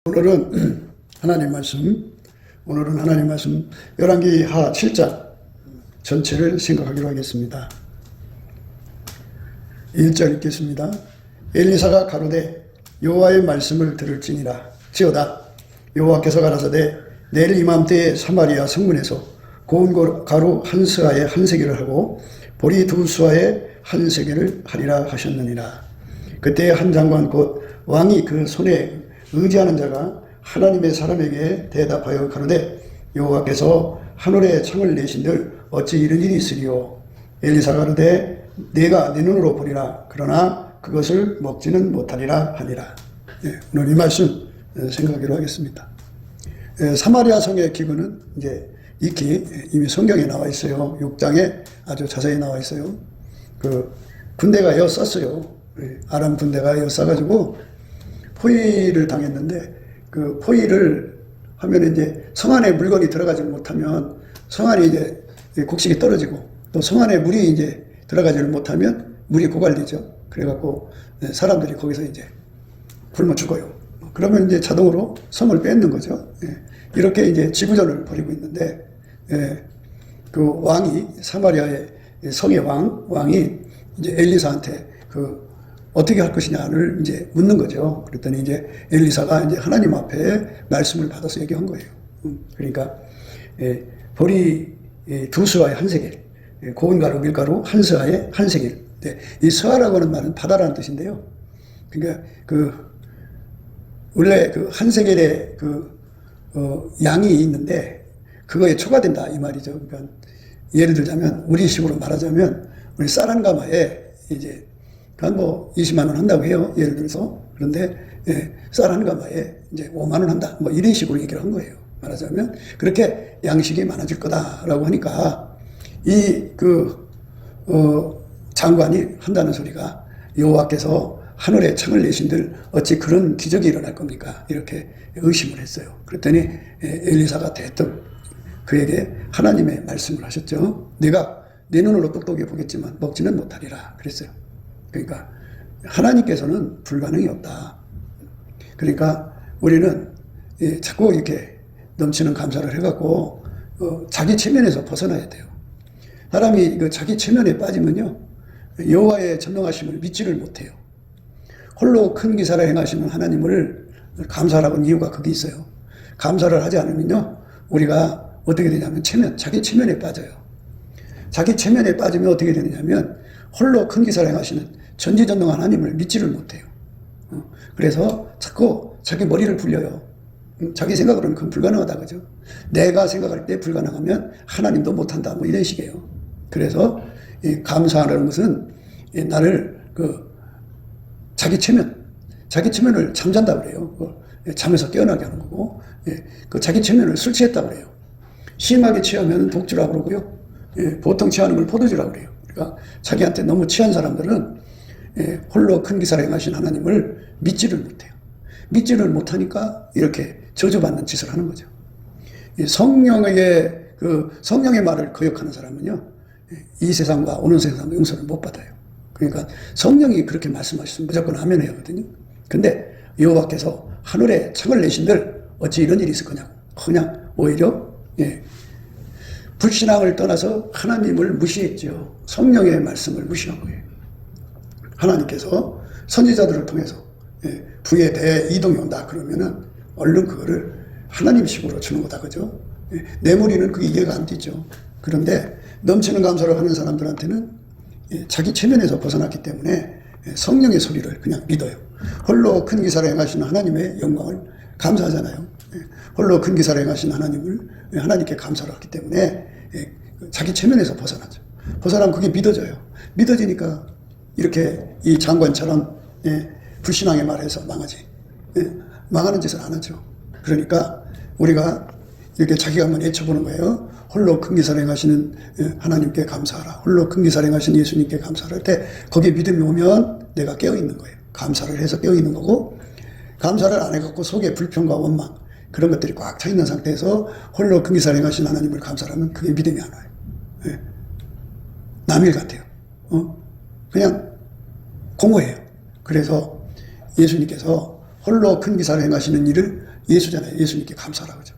오늘은 하나님 말씀 열왕기하 7장 전체를 생각하기로 하겠습니다. 1절 읽겠습니다. 엘리사가 가로되 여호와의 말씀을 들을지니라. 지어다 여호와께서 가라사대 내일 이맘때에 사마리아 성문에서 고운 가루 한 스아에 한 세겔을 하고 보리 두 수아에 한 세겔을 하리라 하셨느니라. 그때 한 장관 곧 왕이 그 손에 의지하는 자가 하나님의 사람에게 대답하여 가로되 여호와께서 하늘에 창을 내신들 어찌 이런 일이 있으리요. 엘리사가 가로되 내가 내 눈으로 보리라. 그러나 그것을 먹지는 못하리라 하니라. 오늘 이 말씀 생각하기로 하겠습니다. 사마리아 성의 기근은 이제 익히 이미 성경에 나와 있어요. 6장에 아주 자세히 나와 있어요. 그 군대가 엿쌌어요. 아람 군대가 엿싸가지고 포위를 당했는데 그 포위를 하면 이제 성 안에 물건이 들어가지 못하면 성 안에 이제 곡식이 떨어지고 또 성 안에 물이 이제 들어가지를 못하면 물이 고갈되죠. 그래갖고 사람들이 거기서 이제 굶어 죽어요. 그러면 이제 자동으로 성을 뺏는 거죠. 이렇게 이제 지구전을 벌이고 있는데 그 왕이 사마리아의 성의 왕이 이제 엘리사한테 그 어떻게 할 것이냐를 이제 묻는 거죠. 그랬더니 이제 엘리사가 이제 하나님 앞에 말씀을 받아서 얘기한 거예요. 그러니까 보리 두 스아에 한 세겔, 고운 가루 밀가루 한 스아에 한 세겔. 이 스아라고 하는 말은 바다라는 뜻인데요. 그러니까 그 원래 그 한 세겔의 그 양이 있는데 그거에 초과된다 이 말이죠. 그러니까 예를 들자면 우리식으로 말하자면 우리 쌀 한 가마에 이제 한 뭐 20만 원 한다고 해요. 예를 들어서. 그런데 쌀 한 가마에 이제 5만 원 한다. 뭐 이런 식으로 얘기를 한 거예요. 말하자면 그렇게 양식이 많아질 거다라고 하니까 이 장관이 한다는 소리가 여호와께서 하늘에 창을 내신들 어찌 그런 기적이 일어날 겁니까? 이렇게 의심을 했어요. 그랬더니 엘리사가 대뜸 그에게 하나님의 말씀을 하셨죠. 내가 내 눈으로 똑똑히 보겠지만 먹지는 못하리라 그랬어요. 그러니까 하나님께서는 불가능이 없다. 그러니까 우리는 자꾸 이렇게 넘치는 감사를 해갖고 자기 체면에서 벗어나야 돼요. 사람이 그 자기 체면에 빠지면요 여호와의 전능하심을 믿지를 못해요. 홀로 큰 기사를 행하시는 하나님을 감사하라는 이유가 거기 있어요. 감사를 하지 않으면요 우리가 어떻게 되냐면 자기 체면에 빠져요. 자기 체면에 빠지면 어떻게 되느냐면 홀로 큰 기사를 행하시는 전지전능한 하나님을 믿지를 못해요. 그래서 자꾸 자기 머리를 굴려요. 자기 생각으로는 그건 불가능하다 그죠. 내가 생각할 때 불가능하면 하나님도 못한다 뭐 이런 식이에요. 그래서 감사하는 것은 나를 자기 체면을 잠잔다 그래요. 잠에서 깨어나게 하는 거고 그 자기 체면을 술 취했다 그래요. 심하게 취하면 독주라고 그러고요. 보통 취하는 걸 포도주라고 그래요. 그러니까 자기한테 너무 취한 사람들은 홀로 큰 기사를 행하신 하나님을 믿지를 못해요. 믿지를 못하니까 이렇게 저주받는 짓을 하는 거죠. 성령의 말을 거역하는 사람은요 이 세상과 오는 세상 용서를 못 받아요. 그러니까 성령이 그렇게 말씀하시면 무조건 아멘 해야 하거든요. 근데 여호와께서 하늘에 창을 내신들 어찌 이런 일이 있을 거냐고 그냥 오히려 불신앙을 떠나서 하나님을 무시했죠. 성령의 말씀을 무시한 거예요. 하나님께서 선지자들을 통해서 부에 대해 이동이 온다 그러면은 얼른 그거를 하나님식으로 주는 거다 그죠. 내 무리는 그게 이해가 안 되죠. 그런데 넘치는 감사를 하는 사람들한테는 자기 체면에서 벗어났기 때문에 성령의 소리를 그냥 믿어요. 홀로 큰 기사를 행하시는 하나님의 영광을 감사하잖아요. 홀로 큰 기사를 행하신 하나님을 하나님께 감사를 하기 때문에 자기 체면에서 벗어나죠. 벗어나면 그게 믿어져요. 믿어지니까 이렇게 이 장관처럼 불신앙의 말에서 망하지. 망하는 짓을 안 하죠. 그러니까 우리가 이렇게 자기가 한번 외쳐보는 거예요. 홀로 큰 기사를 행하시는 하나님께 감사하라. 홀로 큰 기사를 행하시는 예수님께 감사할 때 거기에 믿음이 오면 내가 깨어있는 거예요. 감사를 해서 깨어있는 거고 감사를 안 해갖고 속에 불평과 원망 그런 것들이 꽉 차 있는 상태에서 홀로 큰 기사를 행하신 하나님을 감사하면 그게 믿음이 안 와요. 남일 같아요. 그냥 공허해요. 그래서 예수님께서 홀로 큰 기사를 행하시는 일을 예수잖아요. 예수님께 감사하라고 그러죠.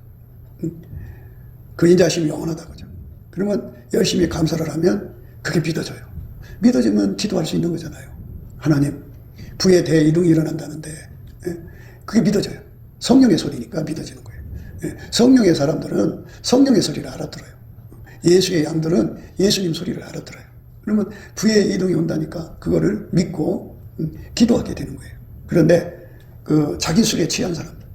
그 인자심이 영원하다고 그러죠. 그러면 열심히 감사를 하면 그게 믿어져요. 믿어지면 기도할 수 있는 거잖아요. 하나님, 부의 대이동이 일어난다는데 그게 믿어져요. 성령의 소리니까 믿어지는 거예요. 성령의 사람들은 성령의 소리를 알아들어요. 예수의 양들은 예수님 소리를 알아들어요. 그러면 부의 이동이 온다니까 그거를 믿고 기도하게 되는 거예요. 그런데 그 자기 술에 취한 사람들,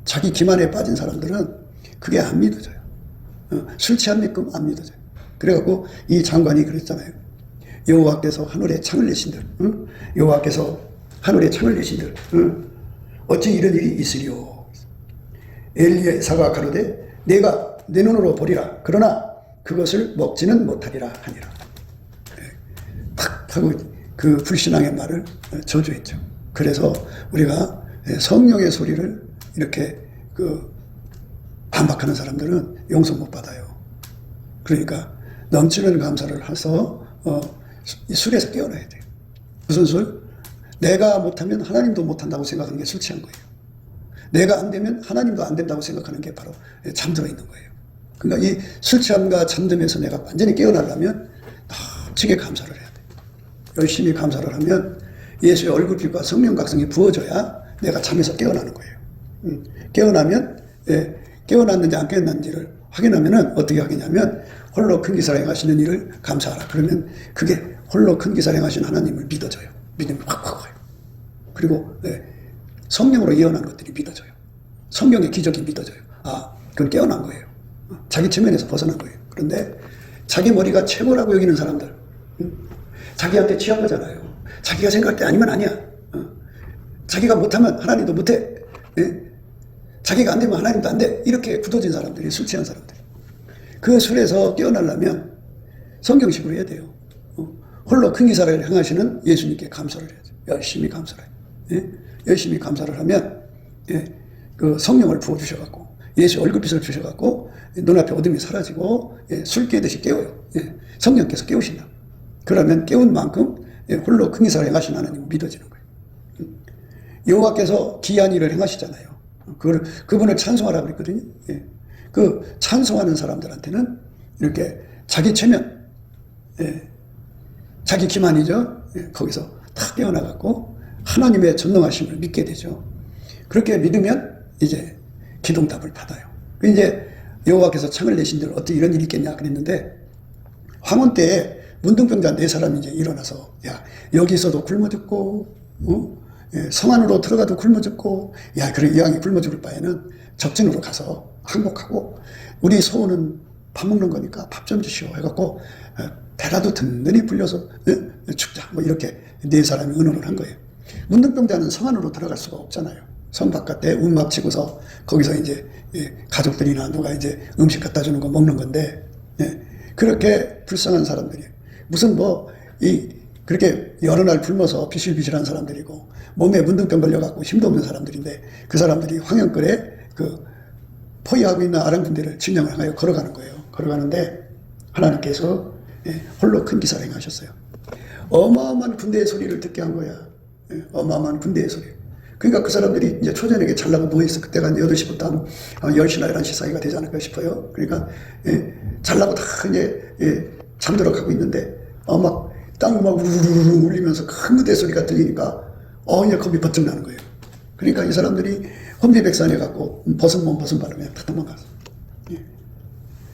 자기 기만에 빠진 사람들은 그게 안 믿어져요. 술 취한 믿음 안 믿어져요. 그래갖고 이 장관이 그랬잖아요. 여호와께서 하늘에 창을 내신들, 여호와께서 하늘에 창을 내신들, 어찌 이런 일이 있으리요. 엘리사가 가로되 내가 내 눈으로 보리라. 그러나 그것을 먹지는 못하리라 하니라. 탁 하고 그 불신앙의 말을 저주했죠. 그래서 우리가 성령의 소리를 이렇게 그 반박하는 사람들은 용서 못 받아요. 그러니까 넘치는 감사를 해서 술에서 깨어나야 돼요. 무슨 술? 내가 못하면 하나님도 못한다고 생각하는 게 술 취한 거예요. 내가 안 되면 하나님도 안 된다고 생각하는 게 바로 잠들어 있는 거예요. 그러니까 이 술 취함과 잠듦에서 내가 완전히 깨어나려면 넘치게 감사를 해야 돼요. 열심히 감사를 하면 예수의 얼굴빛과 성령 각성이 부어져야 내가 잠에서 깨어나는 거예요. 깨어나면 깨어났는지 안 깨어났는지를 확인하면은 어떻게 하겠냐면 홀로 큰 기사를 행하시는 일을 감사하라. 그러면 그게 홀로 큰 기사를 행하시는 하나님을 믿어져요. 믿음이 확 와요. 그리고 성령으로 예언한 것들이 믿어져요. 성령의 기적이 믿어져요. 아, 그건 깨어난 거예요. 자기 체면에서 벗어난 거예요. 그런데 자기 머리가 최고라고 여기는 사람들, 자기한테 취한 거잖아요. 자기가 생각할 때 아니면 아니야. 자기가 못하면 하나님도 못해. 자기가 안 되면 하나님도 안 돼. 이렇게 굳어진 사람들이, 술 취한 사람들. 그 술에서 깨어나려면 성경식으로 해야 돼요. 홀로 큰 기사를 행하시는 예수님께 감사를 해야죠. 열심히 감사를 해요. 열심히 감사를 하면 그 성령을 부어주셔갖고 예수 얼굴빛을 주셔갖고 눈앞에 어둠이 사라지고 술 깨듯이 깨워요. 성령께서 깨우신다. 그러면 깨운 만큼 홀로 큰 기사를 행하시는 하나님은 믿어지는 거예요. 여호와께서 기이한 일을 행하시잖아요. 그분을 찬송하라고 그랬거든요. 그 찬송하는 사람들한테는 이렇게 자기 체면, 자기 기만이죠. 거기서 탁 깨어나갖고 하나님의 전능하심을 믿게 되죠. 그렇게 믿으면 이제 기도응답을 받아요. 이제 여호와께서 창을 내신들 어떻게 이런 일이 있겠냐 그랬는데 황혼 때에 문둥병자 4사람이 이제 일어나서 야 여기서도 굶어 죽고 성 안으로 들어가도 굶어 죽고 야 그래 이왕에 굶어 죽을 바에는 적진으로 가서 항복하고 우리 소원은 밥 먹는 거니까 밥 좀 주시오 해갖고 배라도 든든히 불려서 죽자 뭐 이렇게 4사람이 의논을 한 거예요. 문둥병자는 성 안으로 들어갈 수가 없잖아요. 성 바깥에 움막 치고서 거기서 이제 가족들이나 누가 이제 음식 갖다 주는 거 먹는 건데 그렇게 불쌍한 사람들이 무슨 그렇게 여러 날 굶어서 비실비실한 사람들이고 몸에 문둥병 걸려갖고 힘도 없는 사람들인데 그 사람들이 황영끌에 그 포위하고 있는 아랑군대를 진영을 향하여 걸어가는 거예요. 걸어가는데 하나님께서 홀로 큰 기사를 행하셨어요. 어마어마한 군대의 소리를 듣게 한 거야. 어마어마한 군대의 소리. 그러니까 그 사람들이 이제 초저녁에 잘라고 누워있어. 그때가 8시부터 한 10시나 11시 사이가 되지 않을까 싶어요. 그러니까 잘라고 다 이제 잠들어 가고 있는데 막 땅을 막 우르르르 울리면서 큰 군대 소리가 들리니까 이제 겁이 버쩍 나는 거예요. 그러니까 이 사람들이 혼비백산해 갖고 벗은 몸 벗은 발로 다 도망갔어.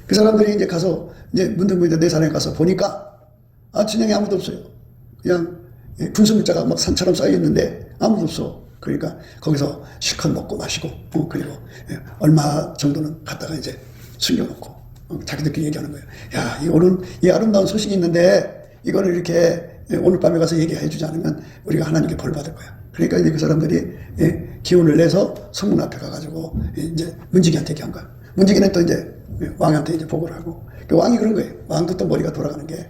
그 사람들이 이제 가서 이제 문득문득 4사람이 가서 보니까 진영에 아무도 없어요. 그냥 군수물자가 막 산처럼 쌓여 있는데 아무도 없어. 그러니까 거기서 실컷 먹고 마시고 그리고 얼마 정도는 갖다가 이제 숨겨놓고 자기들끼리 얘기하는 거예요. 야, 이 아름다운 소식이 있는데 이거를 이렇게 오늘 밤에 가서 얘기해 주지 않으면 우리가 하나님께 벌 받을 거야. 그러니까 이제 그 사람들이 기운을 내서 성문 앞에 가가지고 이제 문지기한테 얘기한 거야. 문지기는 또 이제 왕한테 이제 보고를 하고 그 왕이 그런 거예요. 왕도 또 머리가 돌아가는 게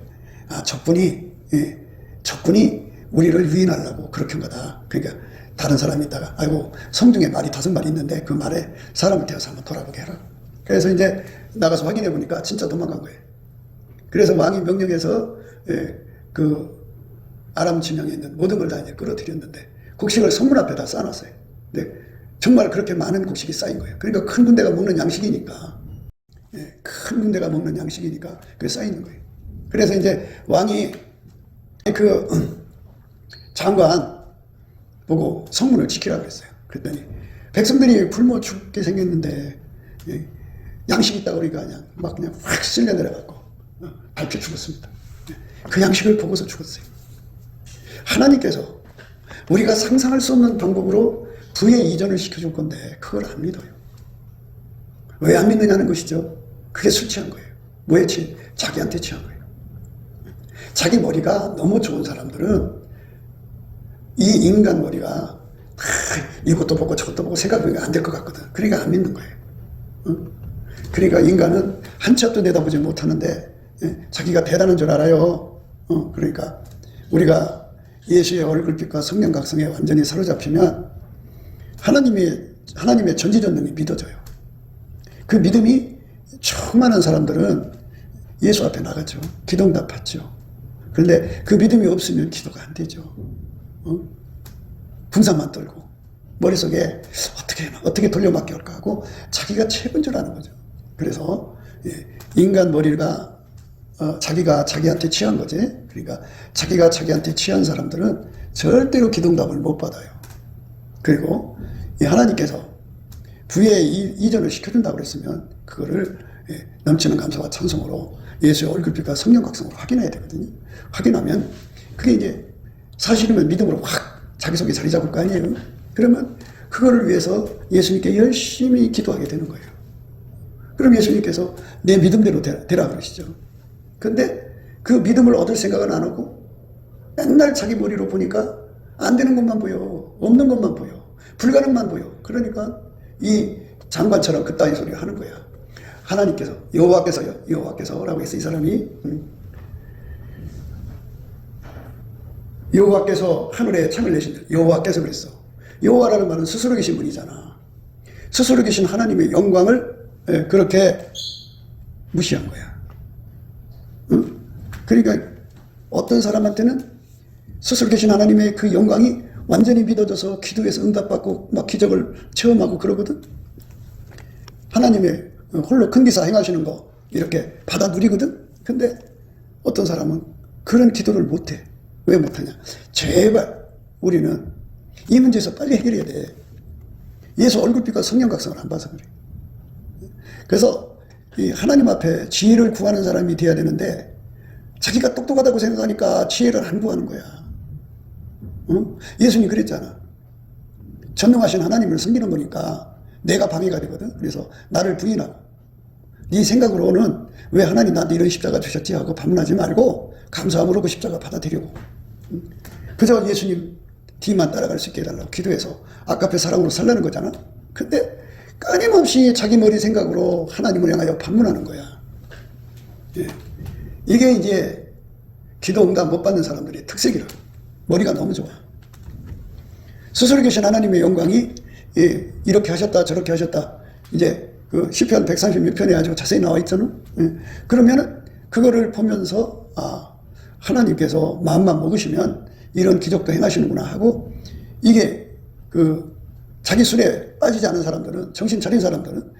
적군이 우리를 유인하려고 그렇게 한 거다. 그러니까 다른 사람이 있다가 아이고 성중에 말이 5마리 있는데 그 말에 사람을 태워서 한번 돌아보게 해라. 그래서 이제 나가서 확인해 보니까 진짜 도망간 거예요. 그래서 왕이 명령해서 그 아람 진영에 있는 모든 걸 다 이제 끌어들였는데 곡식을 성문 앞에다 쌓아놨어요. 근데 정말 그렇게 많은 곡식이 쌓인 거예요. 그러니까 큰 군대가 먹는 양식이니까, 예, 큰 군대가 먹는 양식이니까 그게 쌓이는 거예요. 그래서 이제 왕이 그 장관 보고 성문을 지키라고 했어요. 그랬더니 백성들이 굶어 죽게 생겼는데, 예, 양식이 있다고 그러니까 그냥 확 쓸려 내려갖고 밟혀 죽었습니다. 예, 그 양식을 보고서 죽었어요. 하나님께서 우리가 상상할 수 없는 방법으로 부의 이전을 시켜줄 건데 그걸 안 믿어요. 왜 안 믿느냐는 것이죠. 그게 술 취한 거예요. 뭐에 취해? 자기한테 취한 거예요. 자기 머리가 너무 좋은 사람들은 이 인간 머리가 이것도 보고 저것도 보고 생각이 안 될 것 같거든. 그러니까 안 믿는 거예요. 그러니까 인간은 한 치 앞도 내다보지 못하는데, 예, 자기가 대단한 줄 알아요. 그러니까 우리가 예수의 얼굴빛과 성령 각성에 완전히 사로잡히면 하나님의 전지전능이 믿어져요. 그 믿음이 충만한 사람들은 예수 앞에 나가죠. 기도응답 받죠. 그런데 그 믿음이 없으면 기도가 안 되죠. 분산만 떨고 머릿속에 어떻게 돌려막기 할까 하고 자기가 최고인 줄 아는 거죠. 그래서 인간 머리가 자기가 자기한테 취한 거지. 그러니까 자기가 자기한테 취한 사람들은 절대로 기도응답을 못 받아요. 그리고 하나님께서 부의 이전을 시켜준다고 그랬으면 그거를 넘치는 감사와 찬송으로 예수의 얼굴빛과 성령 각성으로 확인해야 되거든요. 확인하면 그게 이제 사실이면 믿음으로 확 자기 속에 자리 잡을 거 아니에요. 그러면 그거를 위해서 예수님께 열심히 기도하게 되는 거예요. 그럼 예수님께서 내 믿음대로 되라 그러시죠. 근데 그 믿음을 얻을 생각은 안 하고 맨날 자기 머리로 보니까 안 되는 것만 보여. 없는 것만 보여. 불가능만 보여. 그러니까 이 장관처럼 그따위 소리를 하는 거야. 하나님께서 여호와께서라고 했어. 이 사람이 여호와께서 하늘에 창을 내신 여호와께서 그랬어. 여호와라는 말은 스스로 계신 분이잖아. 스스로 계신 하나님의 영광을 그렇게 무시한 거야. 그러니까 어떤 사람한테는 스스로 계신 하나님의 그 영광이 완전히 믿어져서 기도에서 응답받고 막 기적을 체험하고 그러거든. 하나님의 홀로 큰 기사 행하시는 거 이렇게 받아 누리거든. 근데 어떤 사람은 그런 기도를 못해. 왜 못하냐? 제발 우리는 이 문제에서 빨리 해결해야 돼. 예수 얼굴빛과 성령 각성을 안 봐서 그래. 그래서 이 하나님 앞에 지혜를 구하는 사람이 돼야 되는데 자기가 똑똑하다고 생각하니까 지혜를 안 구하는 거야. 예수님 그랬잖아. 전능하신 하나님을 섬기는 거니까 내가 방해가 되거든. 그래서 나를 부인하고 네 생각으로는 왜 하나님 나한테 이런 십자가 주셨지 하고 반문하지 말고 감사함으로 그 십자가 받아들이고 그저 예수님 뒤만 따라갈 수 있게 해달라고 기도해서 아까페 사랑으로 살라는 거잖아. 근데 끊임없이 자기 머리 생각으로 하나님을 향하여 반문하는 거야. 예. 이게 이제 기도 응답 못 받는 사람들의 특색이라. 머리가 너무 좋아. 스스로 계신 하나님의 영광이 이렇게 하셨다 저렇게 하셨다. 이제 그 시편 136편에 아주 자세히 나와 있잖아. 그러면은 그거를 보면서 하나님께서 마음만 먹으시면 이런 기적도 행하시는구나 하고 이게 그 자기 술에 빠지지 않은 사람들은 정신 차린 사람들은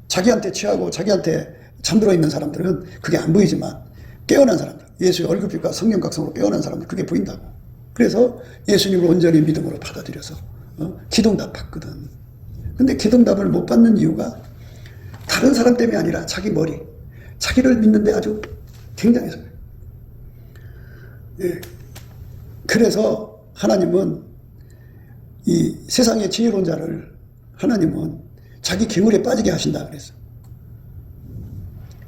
자기한테 취하고 자기한테 잠들어 있는 사람들은 그게 안 보이지만 깨어난 사람들 예수의 얼굴빛과 성령 각성으로 깨어난 사람들 그게 보인다고. 그래서 예수님을 온전히 믿음으로 받아들여서 기도응답 받거든. 근데 기도응답을 못 받는 이유가 다른 사람 때문이 아니라 자기 머리 자기를 믿는데 아주 굉장해서 그래요. 예. 그래서 하나님은 이 세상의 지혜로운 자를 하나님은 자기 괴물에 빠지게 하신다 그랬어.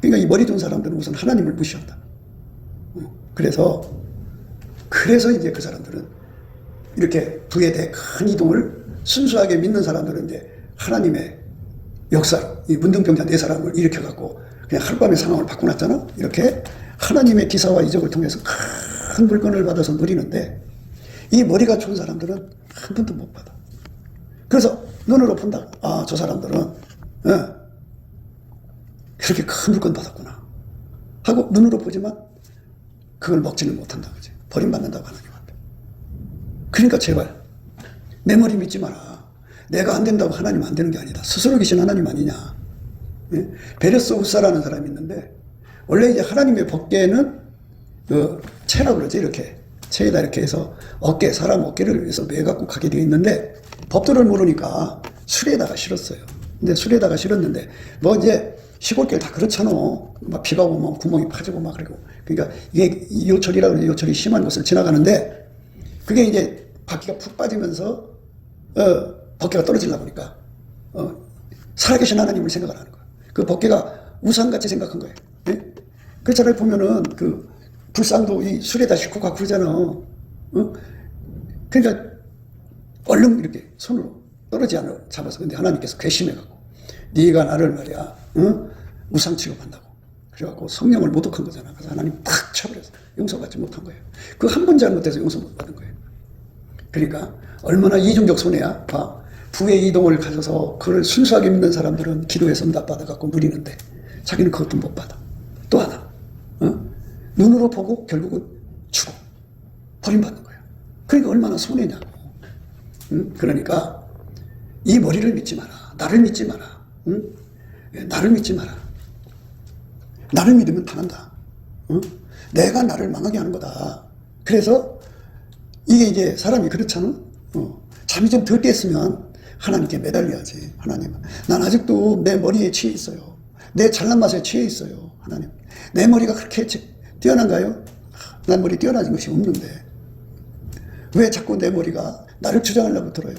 그러니까 이 머리 좋은 사람들은 우선 하나님을 무시한다. 그래서 이제 그 사람들은 이렇게 부에 대해 큰 이동을 순수하게 믿는 사람들은 이제 하나님의 역사로 이 문둥병자 4사람을 일으켜갖고 그냥 하룻밤에 상황을 바꿔놨잖아. 이렇게 하나님의 기사와 이적을 통해서 큰 물건을 받아서 누리는데 이 머리가 좋은 사람들은 한 번도 못 받아. 그래서 눈으로 본다. 저 사람들은 그렇게 큰 물건 받았구나 하고 눈으로 보지만 그걸 먹지는 못한다. 그지? 버림받는다고 하나님 앞에. 그러니까 제발 내 머리 믿지 마라. 내가 안 된다고 하나님 안 되는 게 아니다. 스스로 계신 하나님 아니냐. 예? 베레스 우사라는 사람이 있는데, 원래 이제 하나님의 법궤는 그 채라고 그러지. 이렇게 채에다 이렇게 해서 사람 어깨를 위해서 매갖고 가게 되어 있는데, 법도를 모르니까 수레에다가 실었어요. 근데 수레에다가 실었는데 뭐 이제 시골길 다 그렇잖아. 막 비가 오면 구멍이 파지고 막 그러고. 그러니까 이게 요철이라고 그러지. 요철이 심한 곳을 지나가는데, 그게 이제 바퀴가 푹 빠지면서 법궤가 떨어지려고 보니까 살아계신 하나님을 생각을 하는 거야. 그 법궤가 우상같이 생각한 거예요. 예? 그 차라리 보면은 그 불상도 이 술에다 싣고 가고 그러잖아. 그러니까 얼른 이렇게 손으로 떨어지지 않아 잡아서. 근데 하나님께서 괘씸해갖고 네가 나를 말이야 우상 취급한다고 그래갖고 성령을 모독한 거잖아. 그래서 하나님 탁 쳐버려서 용서받지 못한 거예요. 그 한 번 잘못해서 용서 못 받은 거예요. 그러니까 얼마나 이중적 손해야. 봐. 부의 이동을 가져서 그걸 순수하게 믿는 사람들은 기도에서 응답 받아갖고 누리는데 자기는 그것도 못 받아. 또 하나 눈으로 보고 결국은 죽어 버림받는 거야. 그러니까 얼마나 손해냐고. 그러니까 이 머리를 믿지 마라. 나를 믿지 마라. 나를 믿지 마라. 나를 믿으면 당한다. 내가 나를 망하게 하는 거다. 그래서 이게 이제 사람이 그렇잖아. 잠이 좀 덜 깼으면 하나님께 매달려야지. 하나님, 난 아직도 내 머리에 취해 있어요. 내 잘난 맛에 취해 있어요. 하나님, 내 머리가 그렇게 뛰어난가요? 난 머리 뛰어나진 것이 없는데 왜 자꾸 내 머리가 나를 주장하려고 들어요?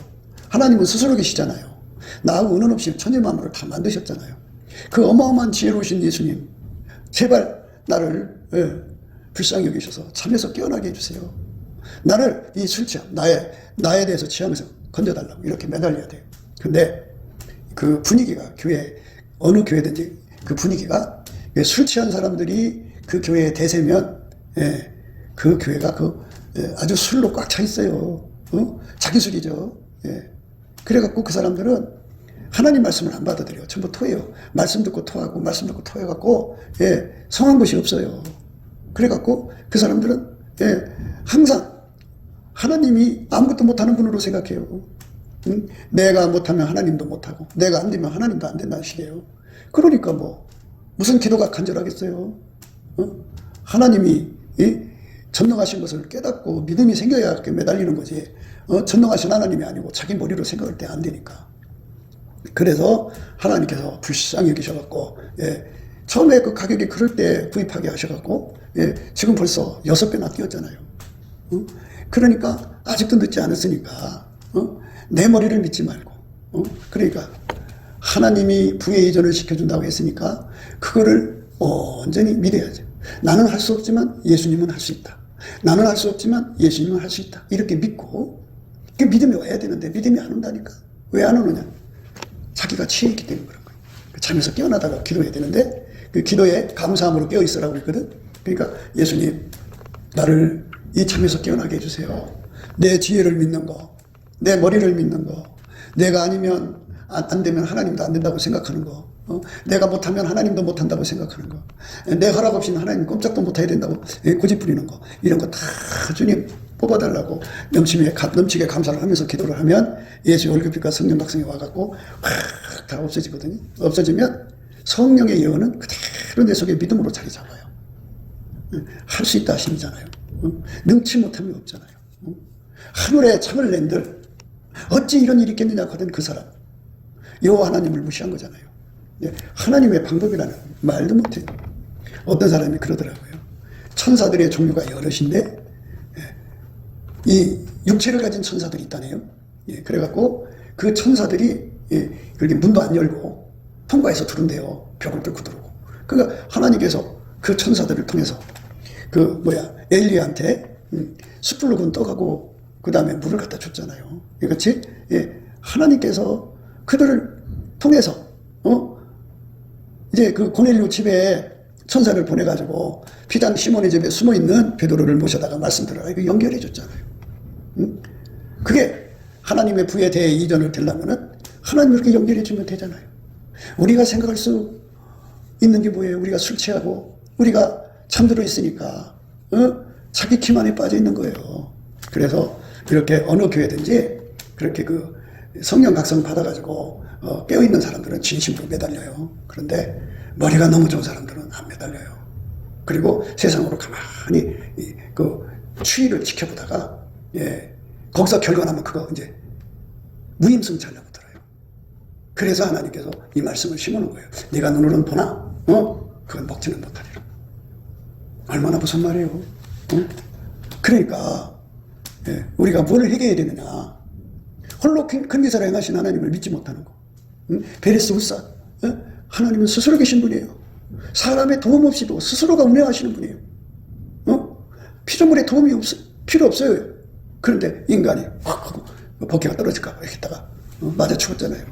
하나님은 스스로 계시잖아요. 나하고 은은 없이 천지만물을 다 만드셨잖아요. 그 어마어마한 지혜로우신 예수님, 제발 나를 불쌍히 여기셔서 잠에서 깨어나게 해주세요. 나를 이 술 취함, 나에 대해서 취하면서 건져달라고 이렇게 매달려야 돼요. 근데 그 분위기가 어느 교회든지 그 분위기가 술 취한 사람들이 그 교회의 대세면 그 교회가 아주 술로 꽉 차 있어요. 자기 술이죠. 그래갖고 그 사람들은 하나님 말씀을 안 받아들여. 전부 토해요. 말씀 듣고 토하고 말씀 듣고 토해갖고 성한 것이 없어요. 그래갖고 그 사람들은 항상 하나님이 아무것도 못하는 분으로 생각해요. 내가 못하면 하나님도 못하고 내가 안 되면 하나님도 안 된다는 식이에요. 그러니까 무슨 기도가 간절하겠어요. 하나님이 전능하신 것을 깨닫고 믿음이 생겨야 이렇게 매달리는 거지. 전능하신 하나님이 아니고 자기 머리로 생각할 때 안 되니까. 그래서 하나님께서 불쌍히 여기셔갖고 처음에 그 가격이 그럴 때 구입하게 하셔갖고 지금 벌써 6배나 뛰었잖아요. 그러니까 아직도 늦지 않았으니까 내 머리를 믿지 말고 그러니까 하나님이 부의 이전을 시켜준다고 했으니까 그거를 온전히 믿어야죠. 나는 할 수 없지만 예수님은 할 수 있다. 나는 할 수 없지만 예수님은 할 수 있다. 이렇게 믿고 그 믿음이 와야 되는데 믿음이 안 온다니까. 왜 안 오느냐? 자기가 취해 있기 때문에 그런 거예요. 잠에서 깨어나다가 기도해야 되는데 그 기도에 감사함으로 깨어 있으라고 했거든. 그러니까 예수님, 나를 이 잠에서 깨어나게 해주세요. 내 지혜를 믿는 거, 내 머리를 믿는 거, 내가 아니면 안 되면 하나님도 안 된다고 생각하는 거, 내가 못하면 하나님도 못한다고 생각하는 거, 내 허락 없이는 하나님 꼼짝도 못해야 된다고 고집부리는 거, 이런 거 다 주님 뽑아달라고 넘치게 감사를 하면서 기도를 하면 예수 월급빛과 성령 박성이 와갖고 확 다 없어지거든요. 없어지면 성령의 예언은 그대로 내 속에 믿음으로 자리 잡아요. 할 수 있다 하심이잖아요. 능치 못함이 없잖아요. 하늘에 창을 낸들 어찌 이런 일이 있겠느냐 하던 그 사람, 여호와 하나님을 무시한 거잖아요. 하나님의 방법이라는 말도 못해요. 어떤 사람이 그러더라고요. 천사들의 종류가 여럿인데 이 육체를 가진 천사들이 있다네요. 그래갖고 그 천사들이 그렇게 문도 안 열고 통과해서 들어온대요. 벽을 뚫고 들어오고. 그러니까 하나님께서 그 천사들을 통해서 엘리야한테 숯불로 군 떠가고 그 다음에 물을 갖다 줬잖아요. 그렇지? 하나님께서 그들을 통해서 이제 그 고넬료 집에 천사를 보내가지고 피장 시몬의 집에 숨어있는 베드로를 모셔다가 말씀 들어라. 이거 연결해 줬잖아요. 그게 하나님의 부의 대에 이전을 되려면은 하나님 이렇게 연결해 주면 되잖아요. 우리가 생각할 수 있는 게 뭐예요? 우리가 술 취하고 우리가 잠들어 있으니까 자기 기만에 빠져 있는 거예요. 그래서 이렇게 어느 교회든지 그렇게 성령 각성 받아가지고 깨어있는 사람들은 진심으로 매달려요. 그런데 머리가 너무 좋은 사람들은 안 매달려요. 그리고 세상으로 가만히 그 추위를 지켜보다가 거기서 결과나면 그거 이제 무임승차려고 들어요. 그래서 하나님께서 이 말씀을 심어놓은 거예요. 네가 눈으로는 보나 그건 먹지는 못하리라. 얼마나 무슨 말이에요. 그러니까 우리가 뭘 해결해야 되느냐. 홀로 큰 기사를 행하신 하나님을 믿지 못하는 거. 베레스 울사. 하나님은 스스로 계신 분이에요. 사람의 도움 없이도 스스로가 운행하시는 분이에요. 피조물의 도움이 필요 없어요. 그런데 인간이 확 하고 복귀가 떨어질까 봐 이렇게다가 맞아 죽었잖아요.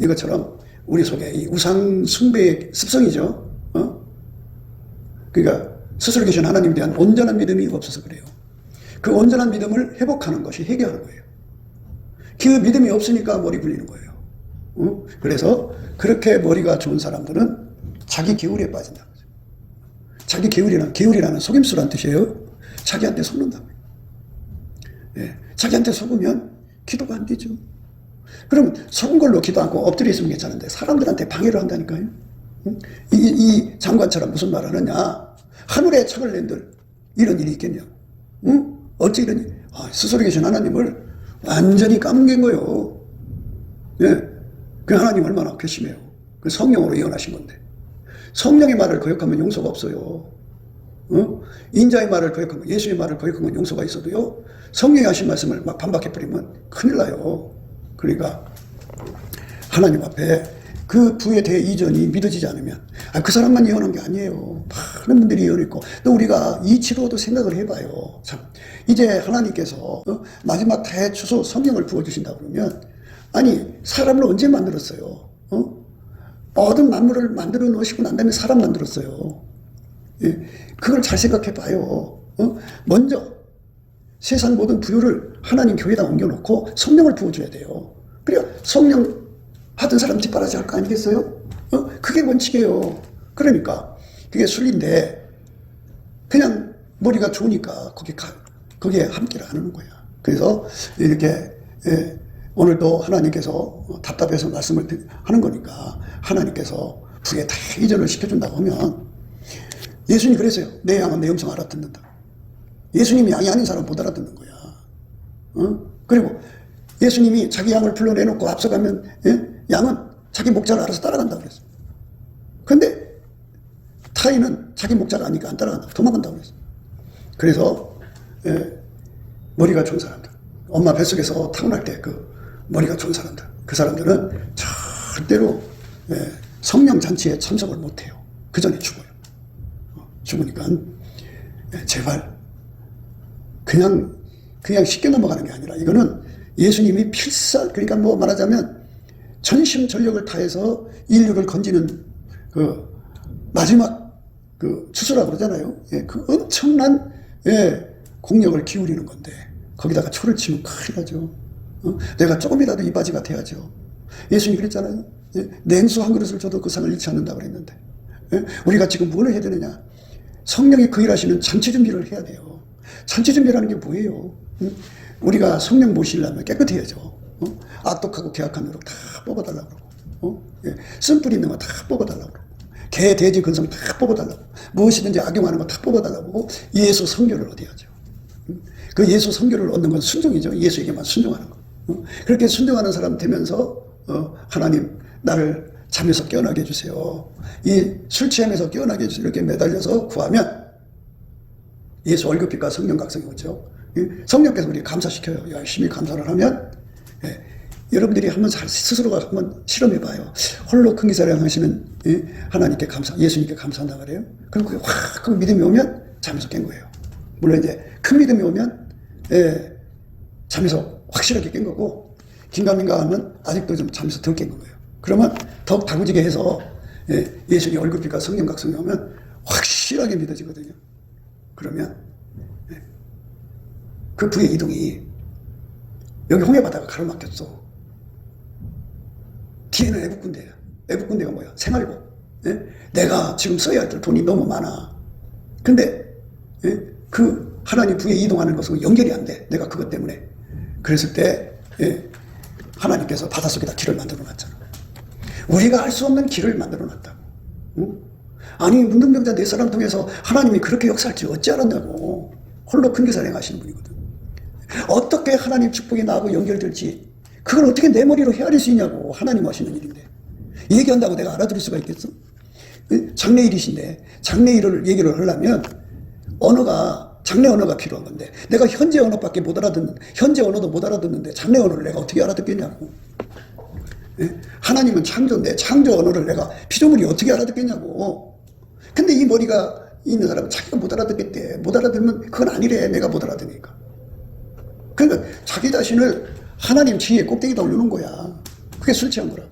이것처럼 우리 속에 이 우상 숭배의 습성이죠. 그러니까 스스로 계신 하나님에 대한 온전한 믿음이 없어서 그래요. 그 온전한 믿음을 회복하는 것이 해결하는 거예요. 그 믿음이 없으니까 머리 굴리는 거예요. 그래서 그렇게 머리가 좋은 사람들은 자기 기울에 빠진다는 거죠. 자기 기울이라는 속임수란 뜻이에요. 자기한테 속는다. 자기한테 속으면 기도가 안 되죠. 그럼 속은 걸로 기도 않고 엎드려 있으면 괜찮은데 사람들한테 방해를 한다니까요. 이 장관처럼 무슨 말 하느냐. 하늘에 창을 낸들 이런 일이 있겠냐. 어찌 이러니. 스스로 계신 하나님을 완전히 까먹은 거예요. 그 하나님 얼마나 괘씸해요. 그 성령으로 예언하신 건데. 성령의 말을 거역하면 용서가 없어요. 인자의 말을 거역하면, 예수의 말을 거역하면 용서가 있어도요, 성령이 하신 말씀을 막 반박해버리면 큰일 나요. 그러니까 하나님 앞에 그 부에 대해 이전이 믿어지지 않으면, 그 사람만 예언한 게 아니에요. 많은 분들이 예언했고, 또 우리가 이치로도 생각을 해봐요. 참, 이제 하나님께서 마지막 대추소 성령을 부어주신다 그러면, 아니 사람을 언제 만들었어요? 모든 만물을 만들어 놓으시고 난 다음에 사람 만들었어요. 그걸 잘 생각해 봐요. 먼저 세상 모든 부유를 하나님 교회에다 옮겨놓고 성령을 부어줘야 돼요. 그래야 성령 하던 사람 뒷바라지 할 거 아니겠어요? 그게 원칙이에요. 그러니까 그게 순리인데 그냥 머리가 좋으니까 거기에 함께를 안 하는 거야. 그래서 이렇게 오늘도 하나님께서 답답해서 말씀을 하는 거니까 하나님께서 부에 다 이전을 시켜준다고 하면 예수님이 그랬어요. 내 양은 내 음성 알아듣는다. 예수님이 양이 아닌 사람은 못 알아듣는 거야. 그리고 예수님이 자기 양을 불러내놓고 앞서가면 양은 자기 목자를 알아서 따라간다고 그랬어요. 그런데 타인은 자기 목자가 아니까 안 따라간다. 도망간다고 그랬어요. 그래서 머리가 좋은 사람들, 엄마 뱃속에서 타고날 때 그 머리가 좋은 사람들, 그 사람들은 절대로 성령 잔치에 참석을 못해요. 그 전에 죽어요. 죽으니까 제발 그냥 쉽게 넘어가는 게 아니라 이거는 예수님이 그러니까 뭐 말하자면 전심전력을 다해서 인류를 건지는 그 마지막 그 추수라고 그러잖아요. 그 엄청난 공력을 기울이는 건데 거기다가 초를 치면 큰일 나죠. 내가 조금이라도 이바지가 돼야죠. 예수님이 그랬잖아요. 냉수 한 그릇을 줘도 그 상을 잃지 않는다고 그랬는데 우리가 지금 뭘 해야 되느냐. 성령이 그 일하시는 잔치 준비를 해야 돼요. 잔치 준비라는 게 뭐예요? 우리가 성령 모시려면 깨끗해야죠. 악독하고 계악한 노력 다 뽑아달라고 그러고 쓴뿌리 있는 거 다 뽑아달라고 그러고 개, 돼지, 근성 다 뽑아달라고 무엇이든지 악용하는 거 다 뽑아달라고 하고 예수 성교를 얻어야죠. 그 예수 성교를 얻는 건 순종이죠. 예수에게만 순종하는 거. 그렇게 순종하는 사람 되면서 하나님 나를 잠에서 깨어나게 해주세요. 이 술 취함에서 깨어나게 해주세요. 이렇게 매달려서 구하면 예수 월급빛과 성령 각성이 오죠. 성령께서 우리 감사시켜요. 열심히 감사를 하면 여러분들이 한번 스스로가 한번 실험해봐요. 홀로 큰 기사를 하시는 하나님께 예수님께 감사한다 그래요. 그럼 그게 확 믿음이 오면 잠에서 깬 거예요. 물론 이제 큰 믿음이 오면 잠에서 확실하게 깬 거고 긴가민가 하면 아직도 좀 잠에서 덜 깬 거예요. 그러면 더욱 다구지게 해서 예수님 얼굴빛과 성령 각성이 오면 확실하게 믿어지거든요. 그러면 그 부의 이동이 여기 홍해바다가 가로막혔어. 뒤에는 애국군대야. 애국군대가 뭐야? 생활고. 내가 지금 써야 할 돈이 너무 많아. 근데 그 하나님 부에 이동하는 것은 연결이 안 돼. 내가 그것 때문에. 그랬을 때 하나님께서 바닷속에다 길을 만들어 놨잖아. 우리가 알 수 없는 길을 만들어 놨다고. 응? 아니 문둥병자 4사람 통해서 하나님이 그렇게 역사할지 어찌 알았냐고. 홀로 큰 기사를 행하시는 분이거든. 어떻게 하나님 축복이 나하고 연결될지 그걸 어떻게 내 머리로 헤아릴 수 있냐고. 하나님 하시는 일인데 얘기한다고 내가 알아들을 수가 있겠어? 장래일이신데 장래일을 얘기를 하려면 장래 언어가 필요한 건데 내가 현재 언어밖에 못 알아듣는, 현재 언어도 못 알아듣는데 장래 언어를 내가 어떻게 알아듣겠냐고. 하나님은 창조인데 창조 언어를 내가 피조물이 어떻게 알아듣겠냐고. 근데 이 머리가 있는 사람은 자기가 못 알아듣겠대. 못 알아들으면 그건 아니래. 내가 못 알아듣으니까. 그러니까 자기 자신을 하나님 지혜의 꼭대기에다 올려놓은 거야. 그게 술 취한 거라고.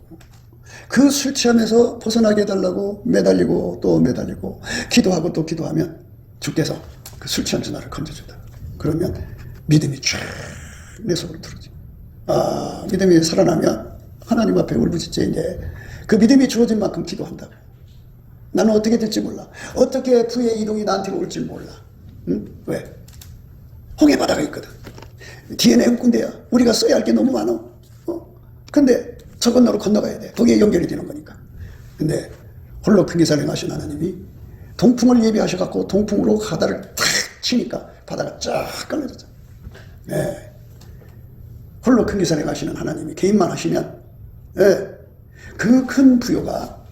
그 술 취함에서 벗어나게 해달라고 매달리고 또 매달리고 기도하고 또 기도하면 주께서 그 술 취함에서 나를 건져준다. 그러면 믿음이 쫙 내 속으로 들어오지. 믿음이 살아나면 하나님 앞에 울부짖지. 이제 그 믿음이 주어진 만큼 기도한다고. 나는 어떻게 될지 몰라. 어떻게 부의 이동이 나한테 올지 몰라. 응? 왜? 홍해 바다가 있거든. DNA 흠꾼대야. 우리가 써야 할 게 너무 많아. 근데 저 건너로 건너가야 돼. 거기에 연결이 되는 거니까. 근데 홀로 큰 기사를 행하신 하나님이 동풍을 예비하셔갖고 동풍으로 바다를 탁 치니까 바다가 쫙 깔려졌잖아. 네. 홀로 큰 기사를 행하시는 하나님이 개인만 하시면, 네. 그 큰 부요가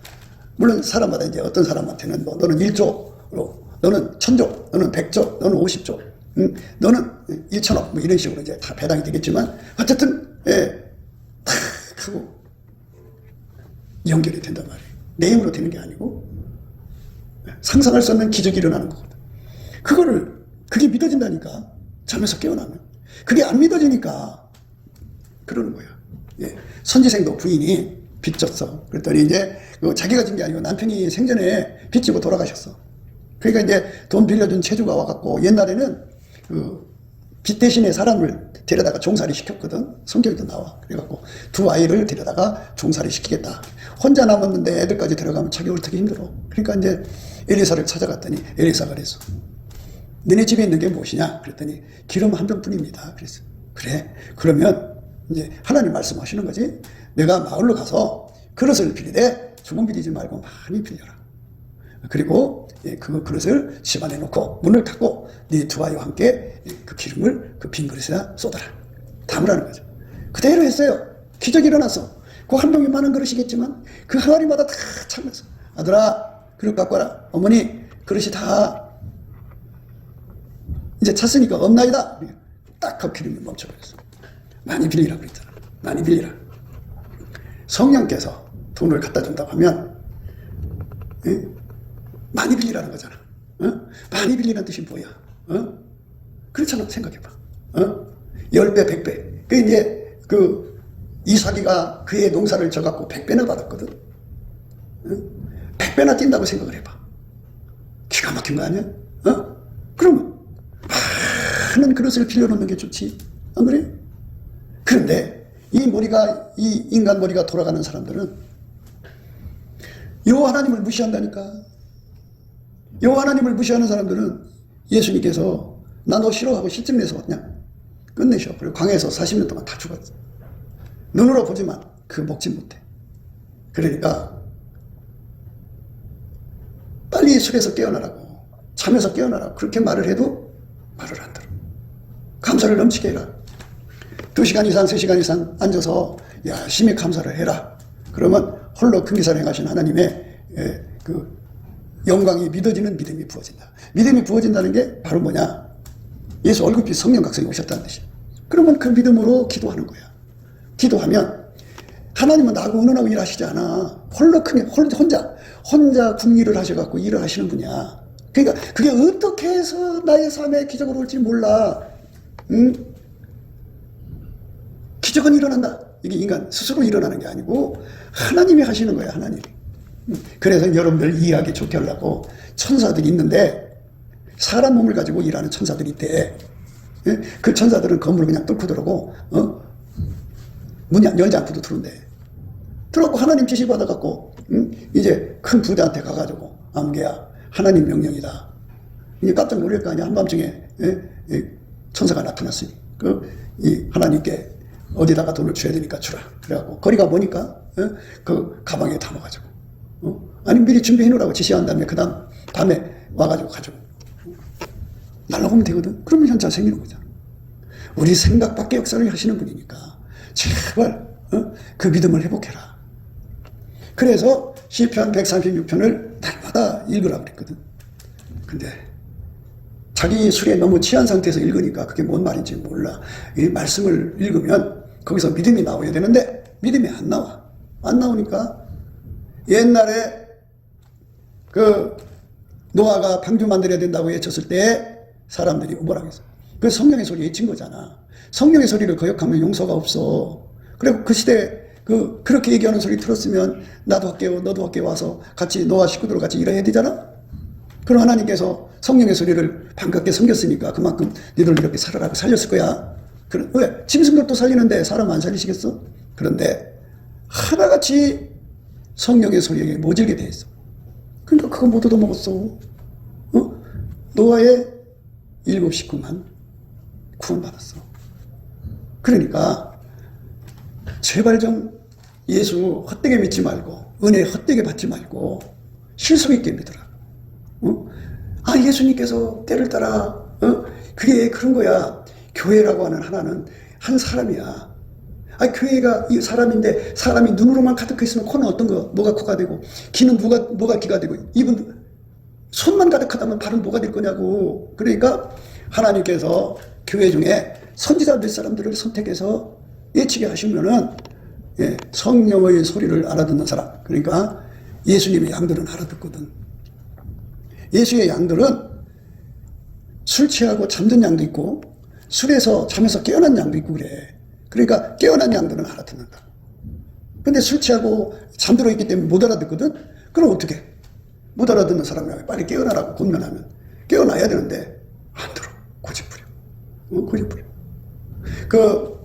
물론 사람마다 이제 어떤 사람한테는 뭐 너는 1조로, 너는 1000조, 너는 100조, 너는 50조, 너는 1천억 뭐 이런 식으로 이제 다 배당이 되겠지만 어쨌든 탁 하고 연결이 된단 말이에요. 내 힘으로 되는 게 아니고 상상할 수 없는 기적이 일어나는 거거든. 그게 믿어진다니까. 잠에서 깨어나면. 그게 안 믿어지니까 그러는 거야. 선지생도 부인이 빚졌어. 그랬더니 이제 자기가 진 게 아니고 남편이 생전에 빚지고 돌아가셨어. 그러니까 이제 돈 빌려준 채주가 와갖고 옛날에는 빚 대신에 사람을 데려다가 종살이 시켰거든. 성경에도 나와. 그래갖고 2 아이를 데려다가 종살이 시키겠다. 혼자 남았는데 애들까지 데려가면 자기 어떻게 힘들어. 그러니까 이제 엘리사를 찾아갔더니 엘리사가 그랬어. 너네 집에 있는 게 무엇이냐? 그랬더니 기름 한 병뿐입니다. 그랬어. 그래. 그러면 이제 하나님 말씀하시는 거지. 내가 마을로 가서 그릇을 빌리되 조금 빌리지 말고 많이 빌려라. 그리고 그 그릇을 집안에 놓고 문을 닫고 네 2 아이와 함께 그 기름을 그 빈 그릇에다 쏟아라. 담으라는 거죠. 그대로 했어요. 기적이 일어났어. 그 한 병이 많은 그릇이겠지만 그 항아리마다 다 차면서 아들아 그릇 갖고 와라. 어머니 그릇이 다 이제 찼으니까 없나이다. 딱 그 기름이 멈춰버렸어. 많이 빌리라 그랬잖아. 많이 빌리라. 성령께서 돈을 갖다 준다고 하면 많이 빌리라는 거잖아. 많이 빌리라는 뜻이 뭐야? 그렇잖아. 생각해봐. 10배, 100배. 그 이제 이삭이가 그의 농사를 져갖고 100배나 받았거든. 100배나 뛴다고 생각을 해봐. 기가 막힌 거 아니야? 그러면 많은 그릇을 빌려놓는 게 좋지. 안 그래? 그런데 이 인간 머리가 돌아가는 사람들은 여호와 하나님을 무시한다니까. 여호와 하나님을 무시하는 사람들은 예수님께서 나 너 싫어하고 실증내서 그냥 끝내셔. 그리고 광야에서 40년 동안 다 죽었어. 눈으로 보지만 먹지 못해. 그러니까 빨리 술에서 깨어나라고, 잠에서 깨어나라고 그렇게 말을 해도 말을 안 들어. 감사를 넘치게 해라. 2시간 이상 3시간 이상 앉아서 열심히 감사를 해라. 그러면 홀로 큰 기사를 행하신 하나님의 그 영광이 믿어지는 믿음이 부어진다. 믿음이 부어진다는 게 바로 뭐냐? 예수 얼굴빛 성령 각성이 오셨다는 뜻이야. 그러면 그 믿음으로 기도하는 거야. 기도하면 하나님은 나하고 의논하고 일하시지 않아. 홀로 크게 혼자 궁리를 하셔갖고 일을 하시는 분이야. 그러니까 그게 어떻게 해서 나의 삶에 기적으로 올지 몰라. 기적은 일어난다. 이게 인간 스스로 일어나는 게 아니고 하나님이 하시는 거야. 하나님이. 그래서 여러분들 이해하기 좋게 하려고 천사들이 있는데 사람 몸을 가지고 일하는 천사들이 있대. 그 천사들은 건물을 그냥 뚫고 들어오고 문이 열지 않고도 들어온대. 들어오고 하나님 지시 받아갖고 이제 큰 부대한테 가가지고 암개야 하나님 명령이다. 이제 깜짝 놀랄 거 아니야. 한밤중에 천사가 나타났으니 이 하나님께 어디다가 돈을 줘야 되니까 주라. 그래갖고 거리가 뭐니까 그 가방에 담아가지고 아니 미리 준비해 놓으라고 지시한 다음에 그 다음 밤에 와가지고 가지고 날라오면 되거든. 그러면 현자 생기는 거잖아. 우리 생각 밖의 역사를 하시는 분이니까 제발 그 믿음을 회복해라. 그래서 시편 136편을 날마다 읽으라고 그랬거든. 근데 자기 술에 너무 취한 상태에서 읽으니까 그게 뭔 말인지 몰라. 이 말씀을 읽으면 거기서 믿음이 나와야 되는데 믿음이 안 나와. 안 나오니까 옛날에 그 노아가 방주 만들어야 된다고 외쳤을 때 사람들이 뭐라고 했어. 그 성령의 소리에 친 거잖아. 성령의 소리를 거역하면 용서가 없어. 그리고 그 시대에 그렇게 얘기하는 소리 들었으면 나도 할게요, 너도 할게요 와서 같이 노아 식구들과 같이 일해야 되잖아. 그럼 하나님께서 성령의 소리를 반갑게 섬겼으니까 그만큼 너희들 이렇게 살아라고 살렸을 거야. 왜? 짐승들도 살리는데 사람 안 살리시겠어? 그런데 하나같이 성령의 소리에 모질게 돼 있어. 그러니까 그거 못 얻어먹었어. 노아의 7 식구만 구원받았어. 그러니까 제발 좀 예수 헛되게 믿지 말고 은혜 헛되게 받지 말고 실속 있게 믿으라. 아 예수님께서 때를 따라 그게 그런 거야. 교회라고 하는 하나는 한 사람이야. 아 교회가 이 사람인데 사람이 눈으로만 가득해 있으면 코는 어떤 거 뭐가 코가 되고 귀는 뭐가 귀가 되고 입은 손만 가득하다면 발은 뭐가 될 거냐고. 그러니까 하나님께서 교회 중에 선지자 몇 사람들을 선택해서 예치게 하시면은 성령의 소리를 알아듣는 사람, 그러니까 예수님의 양들은 알아듣거든. 예수의 양들은 술 취하고 잠든 양도 있고 술에서 잠에서 깨어난 양도 있고 그래. 그러니까 깨어난 양들은 알아듣는다. 근데 술 취하고 잠들어 있기 때문에 못 알아듣거든. 그럼 어떻게? 못 알아듣는 사람이 빨리 깨어나라고 권면하면 깨어나야 되는데 안 들어. 고집부려. 고집부려. 그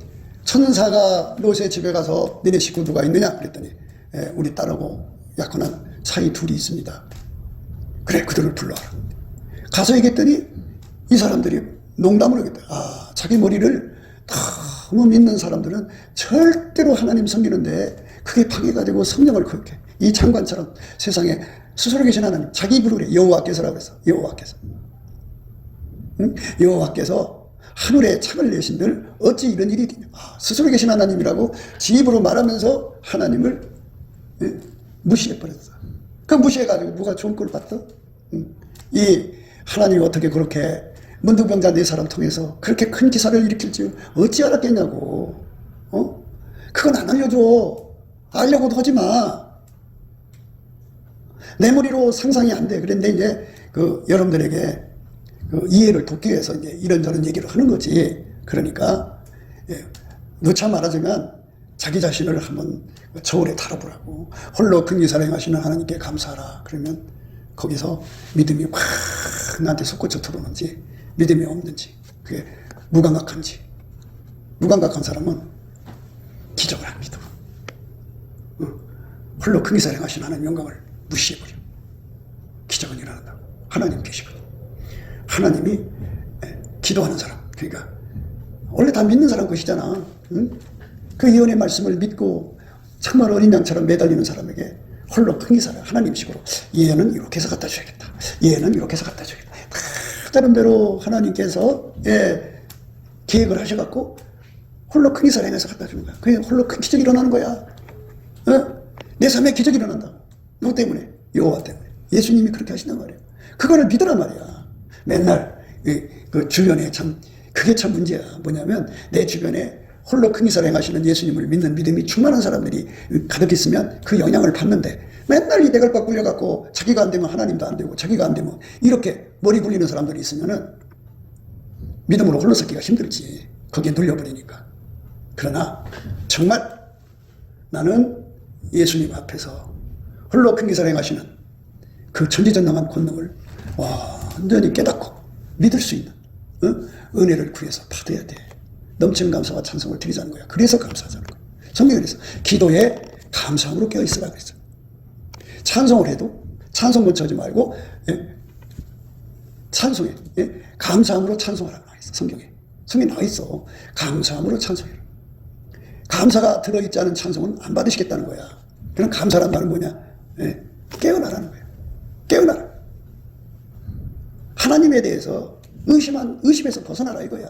천사가 롯의 집에 가서 너네 식구 누가 있느냐 그랬더니 우리 딸하고 약혼한 사이 둘이 있습니다. 그래 그들을 불러와라. 가서 얘기했더니 이 사람들이 농담으로 얘기했다. 아 자기 머리를 너무 믿는 사람들은 절대로 하나님 섬기는데 그게 방해가 되고 성령을 거역해. 이 장관처럼 세상에 스스로 계신 하나님 자기 입으로 그래. 여호와께서라고 해서 여호와께서 여호와께서 하늘에 창을 내신들 어찌 이런 일이 되냐. 스스로 계신 하나님이라고 지 입으로 말하면서 하나님을 무시해버렸어. 그 무시해가지고 누가 좋은 꼴을 봤어? 이 하나님이 어떻게 그렇게 문둥병자 4사람 통해서 그렇게 큰 기사를 일으킬 줄 어찌 알았겠냐고. 그건 안 알려줘. 알려고도 하지 마. 내 머리로 상상이 안 돼. 그런데 이제 여러분들에게 이해를 돕기 위해서 이제 이런저런 얘기를 하는 거지. 그러니까 누차 말하자면 자기 자신을 한번 저울에 달아보라고. 홀로 큰 기사를 행하시는 하나님께 감사하라. 그러면 거기서 믿음이 확 나한테 솟구쳐 들어오는지 믿음이 없는지 그게 무감각한지. 무감각한 사람은 기적을 안 믿어. 홀로 큰 기사를 행하시는 하나님 영광을 무시해버려. 기적은 일어난다고. 하나님 계시거든. 하나님이 기도하는 사람, 그러니까 원래 다 믿는 사람 것이잖아. 응? 그 예언의 말씀을 믿고 정말 어린 양처럼 매달리는 사람에게 홀로 큰 기사를 하나님식으로 예언은 이렇게 해서 갖다 줘야겠다. 예언은 이렇게 해서 갖다 줘야겠다. 다 다른 대로 하나님께서 계획을 하셔갖고 홀로 큰 기사를 행해서 갖다 주는 거야. 그게 홀로 큰 기적이 일어나는 거야. 내 삶에 기적이 일어난다. 누구 때문에? 여호와 때문에. 예수님이 그렇게 하신단 말이야. 그거를 믿으란 말이야. 맨날 그 주변에 참 그게 참 문제야. 뭐냐면 내 주변에 홀로 큰 기사를 행하시는 예수님을 믿는 믿음이 충만한 사람들이 가득 있으면 그 영향을 받는데 맨날 이 대갈박 굴려갖고 자기가 안 되면 하나님도 안 되고 자기가 안 되면 이렇게 머리 굴리는 사람들이 있으면은 믿음으로 홀로 서기가 힘들지. 거기에 눌려버리니까. 그러나 정말 나는 예수님 앞에서 홀로 큰 기사를 행하시는 그 전지전능한 권능을 완전히 깨닫고 믿을 수 있는 은혜를 구해서 받아야 돼. 넘치는 감사와 찬송을 드리자는 거야. 그래서 감사하자는 거야. 성경에 그래서 기도에 감사함으로 깨어있으라 그랬어. 찬송을 해도 찬송 먼저 하지 말고 찬송해. 감사함으로 찬송하라고 나와 있어. 성경에 나와 있어. 감사함으로 찬송해라. 감사가 들어있지 않은 찬송은 안 받으시겠다는 거야. 그럼 감사란 말은 뭐냐? 예, 깨어나라는 거야. 깨어나라. 하나님에 대해서 의심에서 벗어나라 이거야.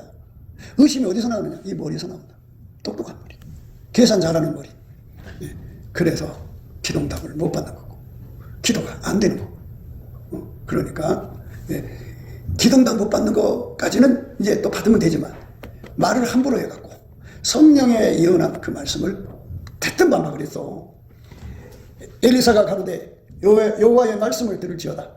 의심이 어디서 나오느냐? 이 머리에서 나온다. 똑똑한 머리. 계산 잘하는 머리. 예, 그래서 기도응답을 못 받는 거고 기도가 안 되는 거고. 그러니까 예, 기도응답 못 받는 것까지는 이제 또 받으면 되지만 말을 함부로 해갖고 성령의 예언한 그 말씀을 대뜸 반박을 했어. 엘리사가 가로되 여호와의 말씀을 들을지어다.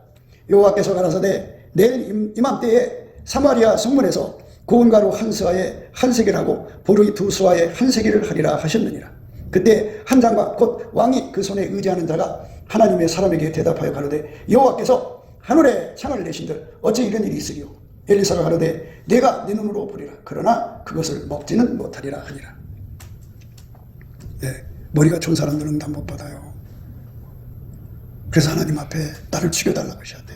여호와께서 가라사대 내일 이맘때에 사마리아 성문에서 고운 가루 한 스와에 한 세겔 하고 보리 두 스와에 한 세겔을 하리라 하셨느니라. 그때 한 장관 곧 왕이 그 손에 의지하는 자가 하나님의 사람에게 대답하여 가로되 여호와께서 하늘에 창을 내신들 어찌 이런 일이 있으리요. 엘리사가 가로되 내가 네 눈으로 보리라. 그러나 그것을 먹지는 못하리라 하니라. 네, 머리가 좋은 사람들은 응답 못 받아요. 그래서 하나님 앞에 나를 죽여달라고 하셔야 돼.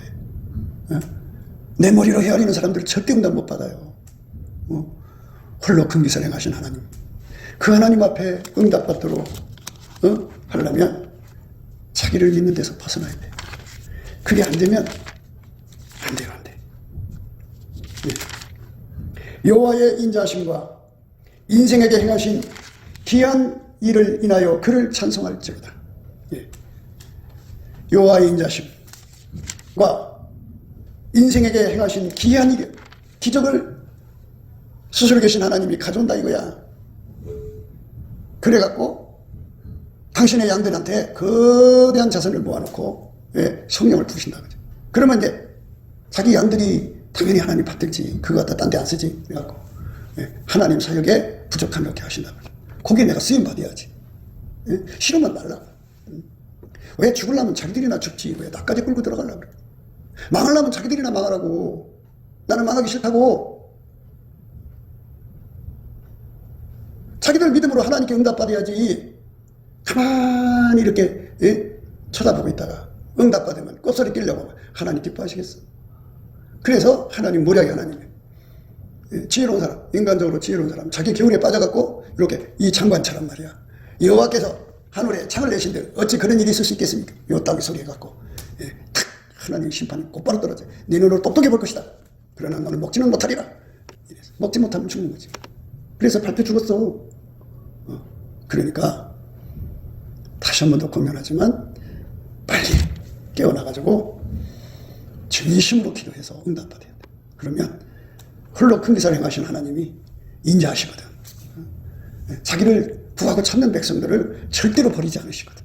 네? 내 머리로 헤아리는 사람들 절대 응답 못 받아요. 홀로 큰 기사를 행하신 하나님, 그 하나님 앞에 응답받도록 하려면 자기를 믿는 데서 벗어나야 돼. 그게 안 되면 안 돼요. 안 돼. 예. 여호와의 인자하심과 인생에게 행하신 귀한 일을 인하여 그를 찬송할지어다. 예. 여호와의 인자하심과 인생에게 행하신 귀한 일, 기적을 스스로 계신 하나님이 가져온다 이거야. 그래갖고 당신의 양들한테 거대한 자선을 모아놓고 성령을 부으신다. 그러면 이제 자기 양들이 당연히 하나님 받들지 그거 갖다 딴 데 안 쓰지. 그래갖고 하나님 사역에 부족함이 없게 하신다. 거기에 내가 쓰임 받아야지. 싫으면 말라. 왜 죽으려면 자기들이나 죽지 왜 나까지 끌고 들어가려고 그래. 망하려면 자기들이나 망하라고. 나는 망하기 싫다고. 자기들 믿음으로 하나님께 응답받아야지. 가만히 이렇게 쳐다보고 있다가 응답받으면 꼽소리 끼려고 하나님 기뻐하시겠어. 그래서 하나님 모략의 하나님, 지혜로운 사람, 인간적으로 지혜로운 사람, 자기 기운에 빠져갖고 이렇게 이 장관처럼 말이야. 여호와께서 하늘에 창을 내신들 어찌 그런 일이 있을 수 있겠습니까? 요 따위 소리 해갖고 탁 하나님 심판이 곧바로 떨어져. 네 눈으로 똑똑해 볼 것이다. 그러나 너는 먹지는 못하리라. 이래서. 먹지 못하면 죽는 거지. 그래서 밟혀 죽었어. 그러니까 다시 한 번 더 권면하지만 빨리 깨어나가지고 진심으로 기도해서 응답받아야 돼. 그러면 홀로 큰 기사를 행하신 하나님이 인자하시거든. 자기를 구하고 찾는 백성들을 절대로 버리지 않으시거든.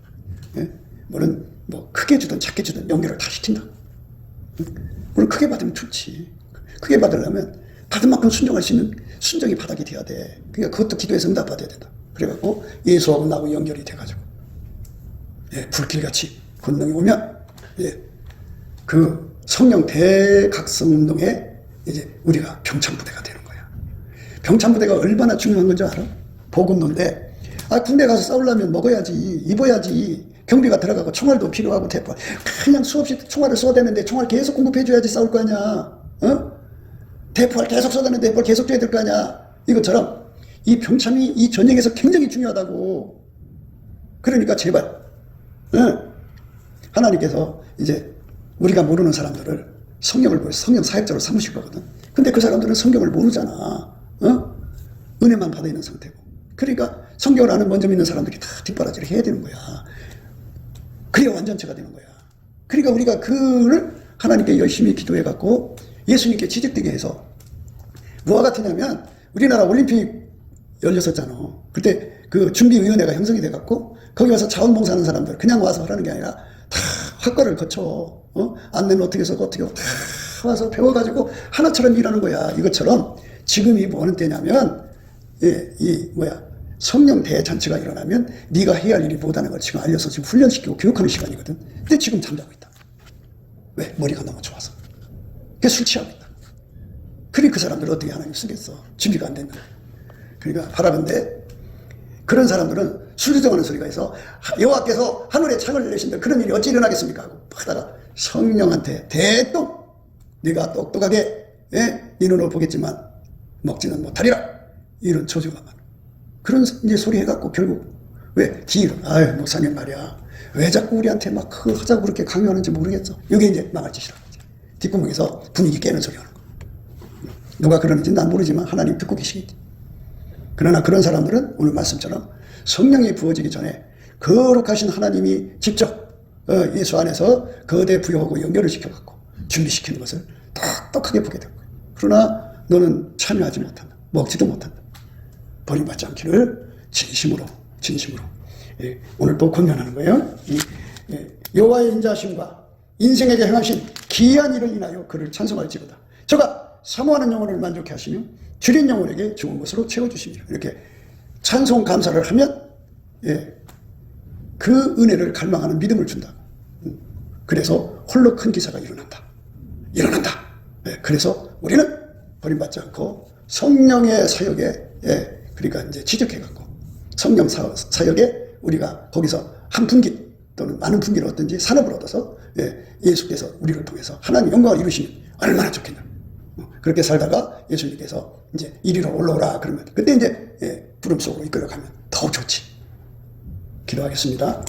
물론 뭐 크게 주든 작게 주든 연결을 다 시킨다. 물론 크게 받으면 좋지. 크게 받으려면 받은 만큼 순종할 수 있는 순종이 바닥이 돼야 돼. 그러니까 그것도 기도해서 응답받아야 된다. 그래갖고 예수하고 나하고 연결이 돼가지고 불길같이 권능이 오면 그 성령 대각성 운동에 이제 우리가 병참부대가 되는 거야. 병참부대가 얼마나 중요한 건지 알아? 보급론데 군대 가서 싸우려면 먹어야지, 입어야지, 경비가 들어가고 총알도 필요하고 대포 그냥 수없이 총알을 쏘대는데 총알 계속 공급해줘야지 싸울 거 아니야. 대포를 계속 쏘다는데 대포를 계속 줘야 될 거 아니야. 이것처럼 이 병참이 이 전쟁에서 굉장히 중요하다고. 그러니까 제발 하나님께서 이제 우리가 모르는 사람들을 성령을 보여서 성령 사역자로 삼으실 거거든. 근데 그 사람들은 성경을 모르잖아. 은혜만 받아 있는 상태고. 그러니까 성경을 아는 먼저 믿는 사람들이 다 뒷바라지를 해야 되는 거야. 그래야 완전체가 되는 거야. 그러니까 우리가 그를 하나님께 열심히 기도해갖고 예수님께 지적되게 해서 뭐와 같으냐면 우리나라 올림픽 열렸었잖아. 그때 그 준비위원회가 형성이 돼갖고 거기 와서 자원봉사하는 사람들 그냥 와서 하라는 게 아니라 다 학과를 거쳐 안내는 어떻게 해서 어떻게 하고 다 와서 배워가지고 하나처럼 일하는 거야. 이것처럼 지금이 뭐 하는 때냐면 성령 대잔치가 일어나면 네가 해야 할 일이 뭐다는 걸 지금 알려서 지금 훈련시키고 교육하는 시간이거든. 근데 지금 잠자고 있다. 왜? 머리가 너무 좋아서. 그래서 술 취하고 있다. 그러니까 그 사람들 어떻게 하나님 쓰겠어. 준비가 안 됐는데. 그러니까 바라는데 그런 사람들은 술주정하는 소리가 있어. 여호와께서 하늘에 창을 내신들 그런 일이 어찌 일어나겠습니까? 하고 하다가 성령한테 대똥 네가 똑똑하게 네 눈으로 보겠지만 먹지는 못하리라. 이런 저주가 많아. 그런 이제 소리 해갖고 결국 왜 뒤로 아유 목사님 말이야 왜 자꾸 우리한테 막 그걸 하자고 그렇게 강요하는지 모르겠어. 이게 이제 망할 짓이라고 하지. 뒷구멍에서 분위기 깨는 소리 하는 거. 누가 그러는지 난 모르지만 하나님 듣고 계시겠지. 그러나 그런 사람들은 오늘 말씀처럼 성령이 부어지기 전에 거룩하신 하나님이 직접 예수 안에서 거대 부여하고 연결을 시켜갖고 준비시키는 것을 똑똑하게 보게 될 거예요. 그러나 너는 참여하지 못한다. 먹지도 못한다. 버림받지 않기를 진심으로 오늘 또 권면하는 거예요. 여호와의 인자하심과 인생에게 행하신 기이한 일을 인하여 그를 찬송할지로다. 저가 사모하는 영혼을 만족해 하시며 줄인 영혼에게 좋은 것으로 채워주십니다. 이렇게 찬송 감사를 하면 그 은혜를 갈망하는 믿음을 준다. 그래서 홀로 큰 기사가 일어난다. 그래서 우리는 버림받지 않고 성령의 사역에 그러니까 이제 취직해갖고 성령 사역에 우리가 거기서 한 분기 또는 많은 분기를 얻든지 산업을 얻어서 예수께서 우리를 통해서 하나님 영광을 이루시면 얼마나 좋겠냐. 그렇게 살다가 예수님께서 이제 이리로 올라오라 그러면 그때 이제 부름 속으로 이끌어가면 더 좋지. 기도하겠습니다.